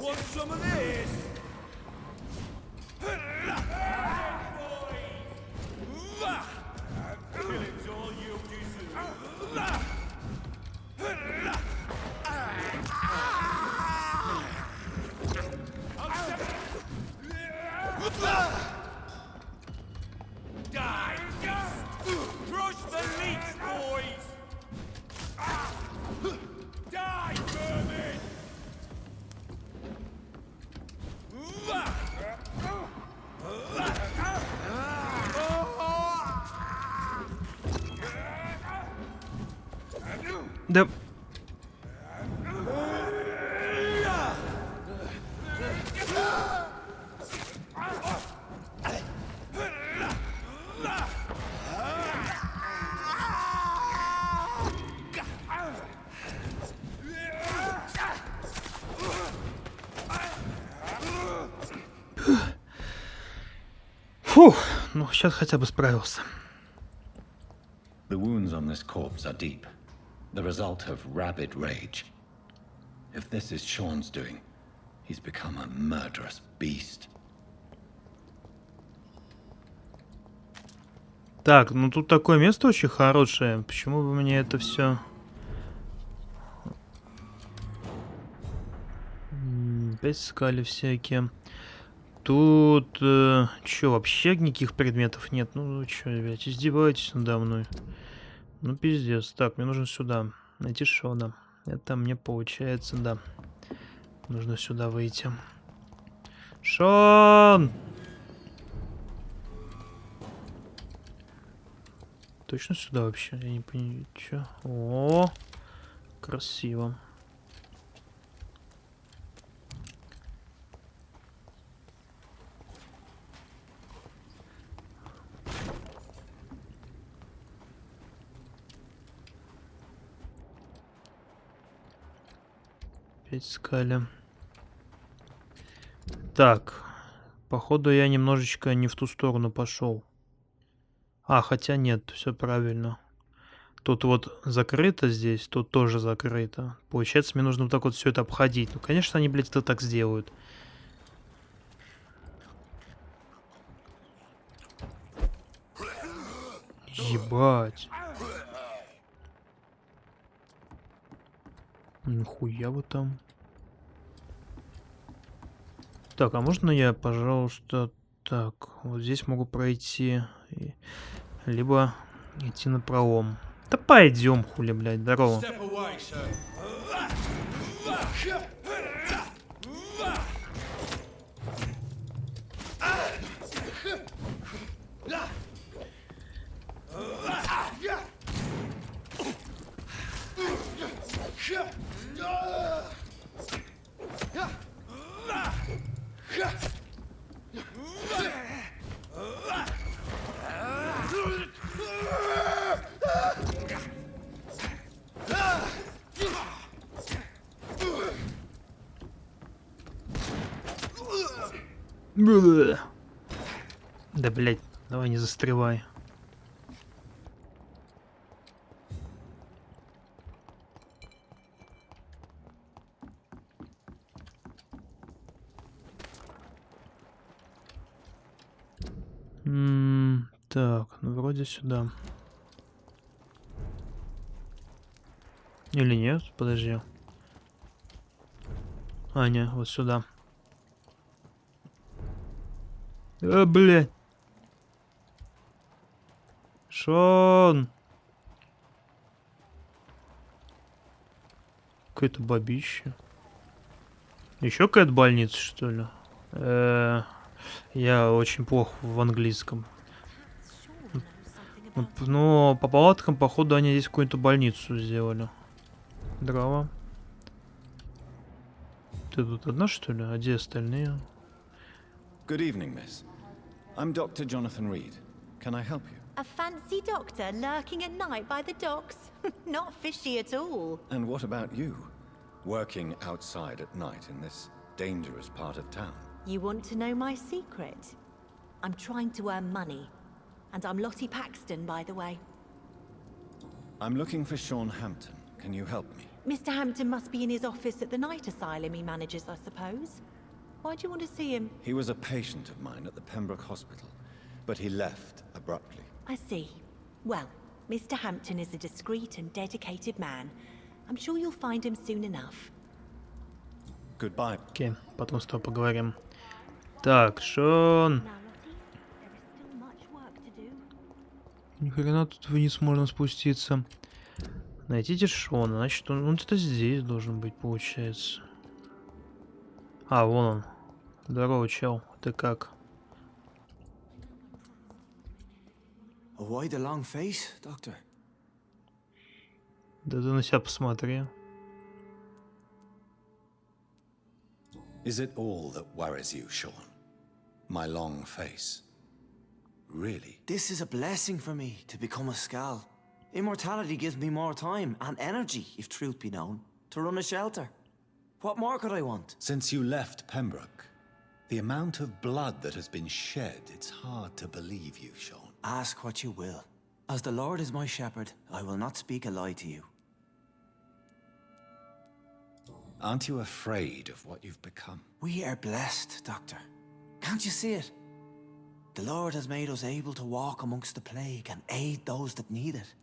Want some of this? Killing's all you deserve. Die! Crush the leech, boys! Die, vermin! Да... Фух, ну сейчас хотя бы справился. The wounds on this corpse are deep, the result of rabid rage. If this is Sean's doing, he's become a murderous beast. Так, ну тут такое место очень хорошее. Почему бы мне это все... Опять скали всякие. Тут... чё, вообще никаких предметов нет? Ну чё, ребят, издеваетесь надо мной? Ну пиздец. Так, мне нужно сюда. Найти Шона. Это мне получается, да. Нужно сюда выйти. Шон! Точно сюда вообще? Я не понимаю, чё. О, красиво. Опять скали. Так, походу я немножечко не в ту сторону пошел. А, хотя нет, все правильно. Тут вот закрыто здесь, тут тоже закрыто. Получается, мне нужно вот так вот все это обходить. Ну, конечно, они, блядь, это так сделают. Ебать. Нихуя вот там. Так, а можно я, пожалуйста, так, вот здесь могу пройти, либо идти на пролом. Да пойдем, хули, блядь, здорово. Блэ. Да, блядь, давай не застревай. Так, ну вроде сюда. Или нет? Подожди. А, не, вот сюда. Блядь. Шон! Какое-то бабище. Еще какая-то больница, что ли? Я очень плохо в английском. Но по палаткам, походу, они здесь какую-то больницу сделали. Дрова. Ты тут одна, что ли? А где остальные? Good evening, miss. I'm Dr. Jonathan Reed. Can I help you? A fancy doctor lurking at night by the docks? Not fishy at all. And what about you? Working outside at night in this dangerous part of town? You want to know my secret? I'm trying to earn money. And I'm Lottie Paxton, by the way. I'm looking for Sean Hampton. Can you help me? Mr. Hampton must be in his office at the night asylum he manages, I suppose. Why do you want to see him? He was a patient of mine at the Pembroke Hospital, but he left abruptly. I see. Well, Mr. Hampton is a discreet and dedicated man. I'm sure you'll find him soon enough. Goodbye. Окей, потом с тобой поговорим. Так, Шон. Ни хрена тут вниз можно спуститься. Найдите Шона, значит он где-то здесь должен быть, получается. А, вон он. Здорово, чел. Ты как? Why the long face, Doctor? Да ты на себя посмотри. Is it all that worries you, Sean? My long face? Really? This is a blessing for me, to become a Skal. Immortality gives me more time and energy, if truth be known, to run a shelter. What more could I want? Since you left Pembroke, the amount of blood that has been shed, it's hard to believe you, Sean. Ask what you will. As the Lord is my shepherd, I will not speak a lie to you. Aren't you afraid of what you've become? We are blessed, Doctor. Can't you see it? The Lord has made us able to walk amongst the plague and aid those that need it.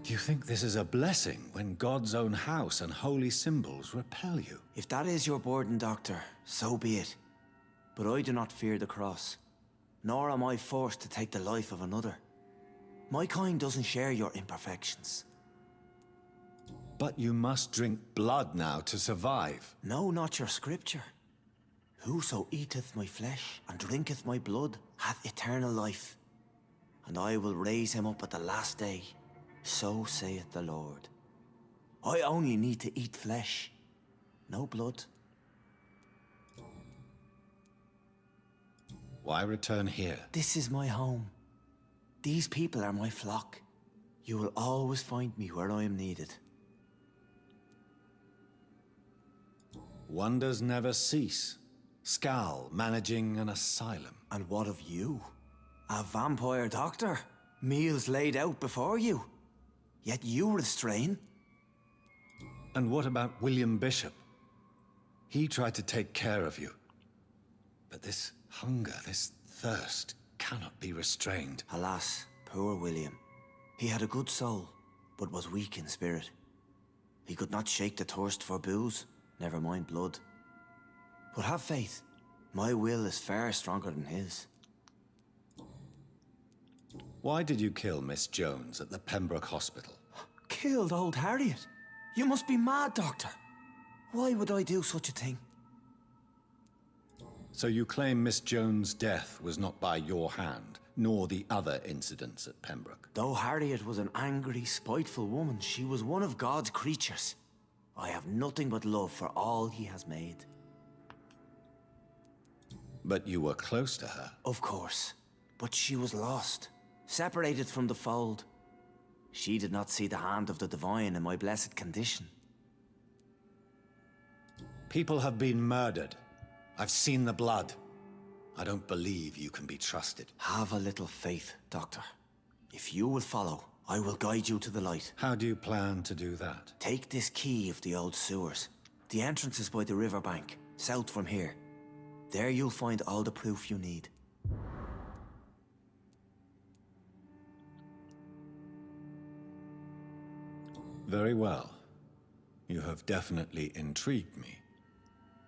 Do you think this is a blessing when God's own house and holy symbols repel you? If that is your burden, Doctor, so be it. But I do not fear the cross, nor am I forced to take the life of another. My kind doesn't share your imperfections. But you must drink blood now to survive. No, not your scripture. Whoso eateth my flesh and drinketh my blood hath eternal life, and I will raise him up at the last day. So saith the Lord. I only need to eat flesh, no blood. Why return here? This is my home. These people are my flock. You will always find me where I am needed. Wonders never cease. Skal managing an asylum. And what of you? A vampire doctor? Meals laid out before you. Yet you restrain. And what about William Bishop? He tried to take care of you. But this hunger, this thirst, cannot be restrained. Alas, poor William. He had a good soul, but was weak in spirit. He could not shake the thirst for booze, never mind blood. But have faith. My will is far stronger than his. Why did you kill Miss Jones at the Pembroke Hospital? Killed old Harriet? You must be mad, Doctor. Why would I do such a thing? So you claim Miss Jones' death was not by your hand, nor the other incidents at Pembroke? Though Harriet was an angry, spiteful woman, she was one of God's creatures. I have nothing but love for all he has made. But you were close to her. Of course. But she was lost, separated from the fold. She did not see the hand of the divine in my blessed condition. People have been murdered. I've seen the blood. I don't believe you can be trusted. Have a little faith, Doctor. If you will follow, I will guide you to the light. How do you plan to do that? Take this key of the old sewers. The entrance is by the riverbank, south from here. There you'll find all the proof you need. Very well. You have definitely intrigued me.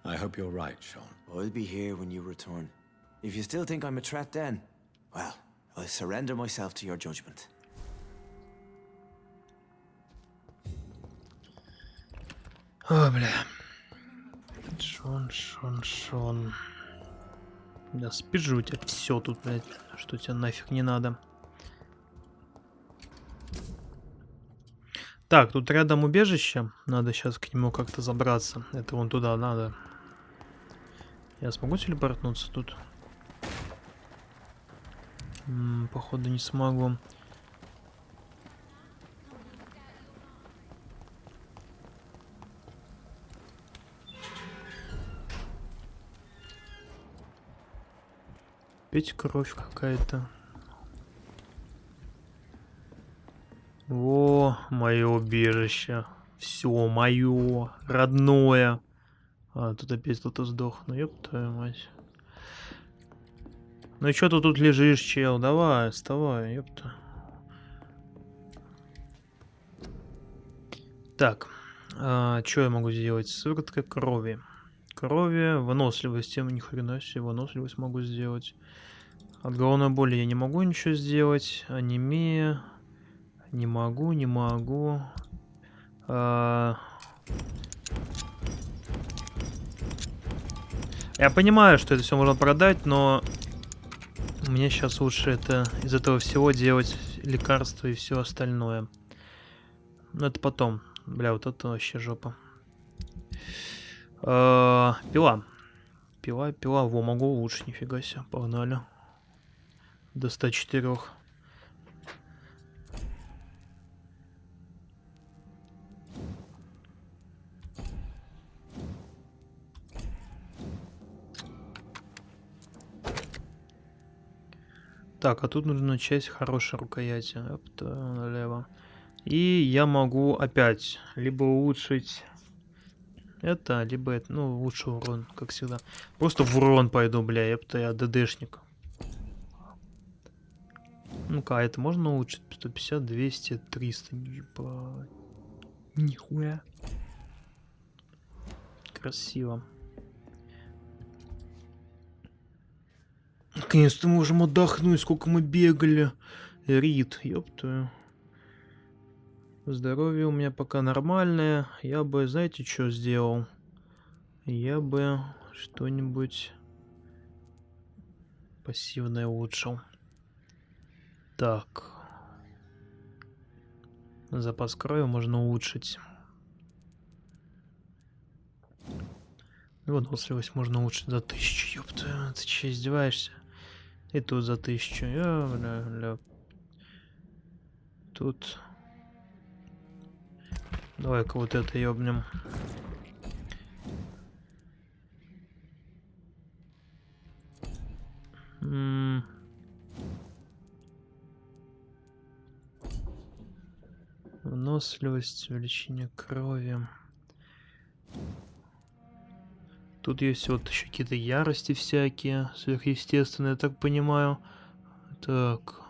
I hope you're right, Sean. I'll be here when you return. If you still think I'm a threat then, well, I'll surrender myself to your judgment. О, бля. Шон. Да спижу у тебя все тут, блядь, что тебе нафиг не надо. Так, тут рядом убежище. Надо сейчас к нему как-то забраться. Это вон туда надо. Я смогу телепортнуться тут? Походу не смогу. Опять кровь какая-то. О, мое убежище. Все, мое родное. А, тут опять кто-то сдох. Ну ёб твою мать. Ну и чё ты тут лежишь, чел? Давай, вставай, ёпта. Так, что я могу сделать? Сыворотка крови. Выносливости. Ни хрена себе, выносливость могу сделать. От головной боли я не могу ничего сделать. Анемия. Не могу. Я понимаю, что это все можно продать, но мне сейчас лучше это из этого всего делать лекарство и все остальное. Но это потом. Бля, вот это вообще жопа. Пила. Во, могу лучше, нифига себе. Погнали. До 104. Так, а тут нужно начать хорошей рукояти. Налево. И я могу опять либо улучшить это, либо это, ну, лучше урон, как всегда. Просто в урон пойду, бля, я ДДшник. Ну-ка, а это можно улучшить? 150, 200, 300. Нихуя. Красиво. Наконец-то можем отдохнуть, сколько мы бегали. Рид, ёптую. Здоровье у меня пока нормальное. Я бы, знаете, что сделал? Я бы что-нибудь пассивное улучшил. Так. Запас крови можно улучшить. Выносливость можно улучшить за 1000, ёпта. Ты че, издеваешься? И тут за 1000. Бля. Тут. Давай-ка вот это ёбнем. Выносливость, увеличение крови. Тут есть вот еще какие-то ярости всякие, сверхъестественные, я так понимаю. Так.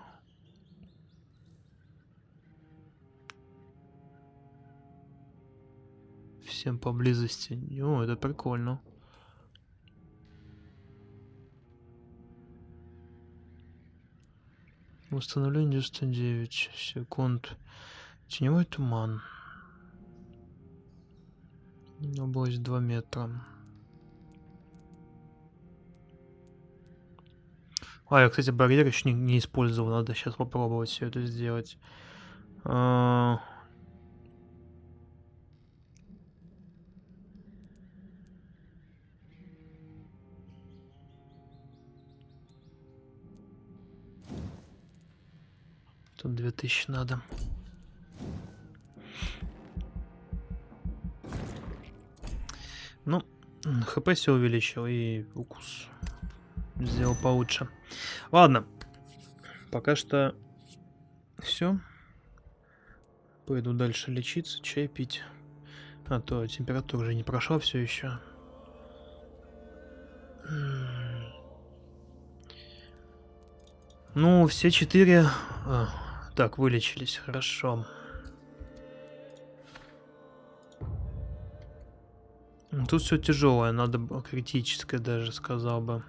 Всем поблизости. О, это прикольно. Восстановление 99 секунд. Теневой туман. Область 2 метра. А, я, кстати, барьер еще не использовал. Надо сейчас попробовать все это сделать. Тут 2000 надо. Ну, ХП все увеличил и укус сделал получше. Ладно. Пока что все. Пойду дальше лечиться, чай пить. А то температура уже не прошла все еще. Ну, все 4... так, вылечились, хорошо. Тут все тяжелое, надо критическое даже, сказал бы.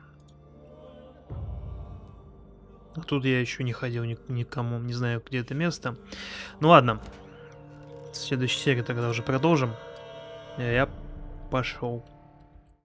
А тут я еще не ходил никому, не знаю, где это место. Ну ладно. В следующей серии тогда уже продолжим. Я пошел.